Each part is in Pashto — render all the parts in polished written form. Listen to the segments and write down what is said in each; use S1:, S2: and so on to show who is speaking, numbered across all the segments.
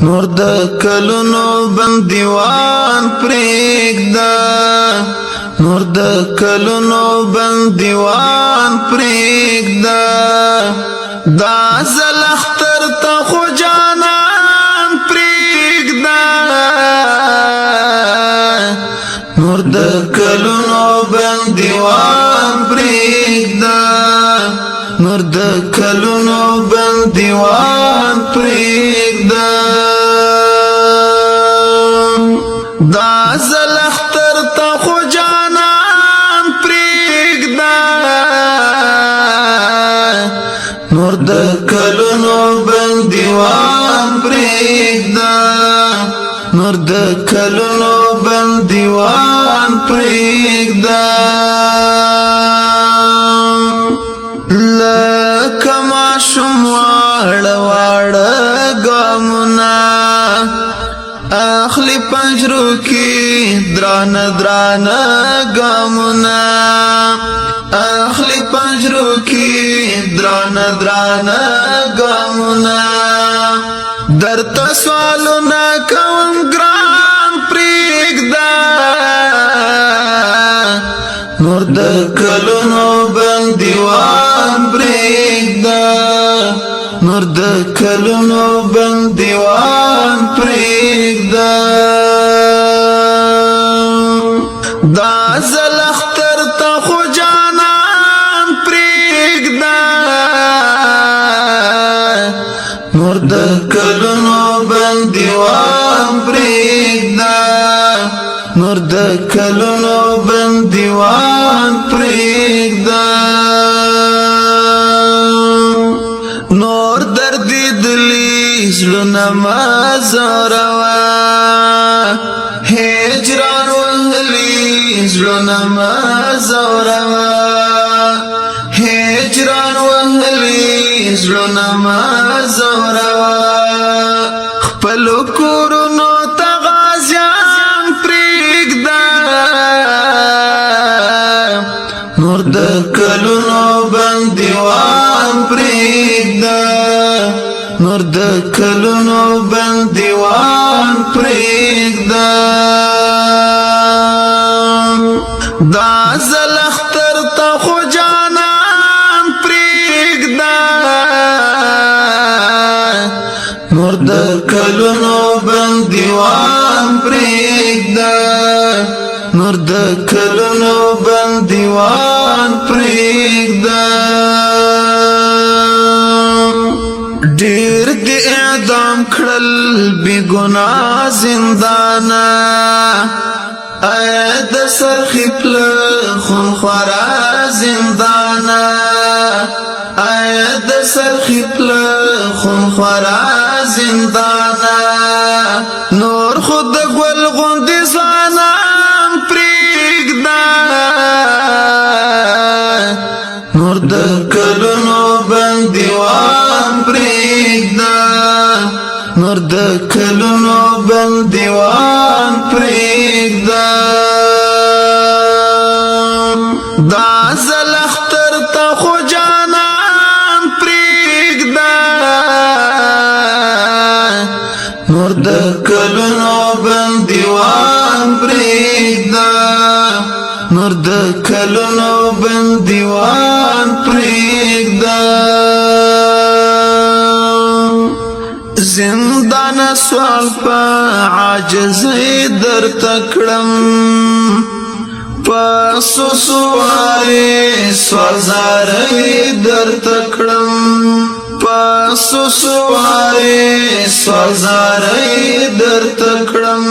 S1: نور د کلونو بندیوان پریږده نور د کلونو بندیوان پریږده دا ځل اختر ته خو جانان پریږده نور د کلونو بندیوان پریږده نور د کلونو بندیوان پریږده دا ځل اختر ته خو جانان پریږده نور د کلونو بندیوان پریږده نور د کلونو بندیوان پریږده لکه ماشوم واړه واړه ګامونه اخلی پنجرو کی درانه درانه ګامونه اخلی پنجرو کی درانه درانه ګامونه درته سوالونه کوم ګران پریږده نور د کلونو بندیوان پریږده نور د کلونو بندیوان پریږده دا ځل اختر ته خو جانان پریږده نور د کلونو بندیوان پریږده نور د کلونو بندیوان پریږده نور دردی دلی زړونه مه ځوروه هجران وهلي زړونه مه ځوروه هجران وهلي زړونه مه ځوروه خپلو کورونو ته غازیان پریږده نور د کلونو بندیوان پریږده نور د کلونو بندیوان پریږده دا ځل اختر ته خو جانان پریږده نور د کلونو بندیوان پریږده نور د کلونو بندیوان پریږده ډیر دی اعدام کړل بی ګناه زندانا اې د سرخی پل خونخوارا زندانا اې د سرخی پل خونخوارا زندانا نور خود ګل غوندې ځوانان پریږده نور د کلونو بندیوان پریږده نور د کلونو بندیوان پریږده دا ځل اختر ته خو جانان پریږده نور د کلونو بندیوان پریږده نور د کلونو بندیوان پریږده زندان سوال په عاجزۍ درته کړم په سوسوارې سوځارۍ درته کړم په سوسوارې سوځارۍ درته کړم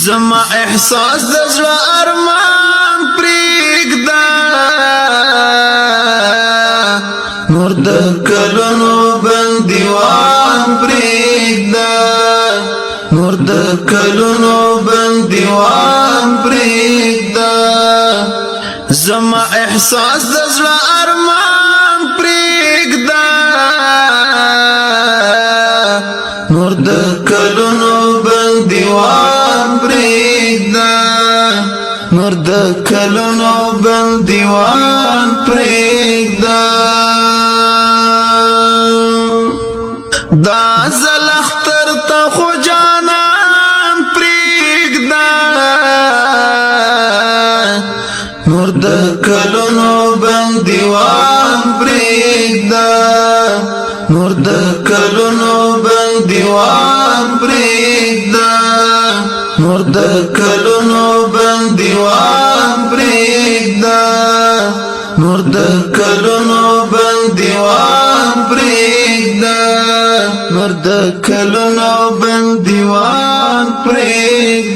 S1: زما احساس د زړه ارمان پریږده نور د کلونو بندیوان پریږده نور د کلونو بندیوان پریږده زما احساس د زړه ارمان پریږده نور د کلونو بندیوان پریږده نور د کلونو بندیوان پریږده دا ځل اختر خو جانان پریږده نور د کلونو بندیوان پریږده نور د کلونو بندیوان پریږده نور د کلونو بندیوان پریږده نور د کلونو بندیوان پریږده نور د کلونو بندیوان پریږده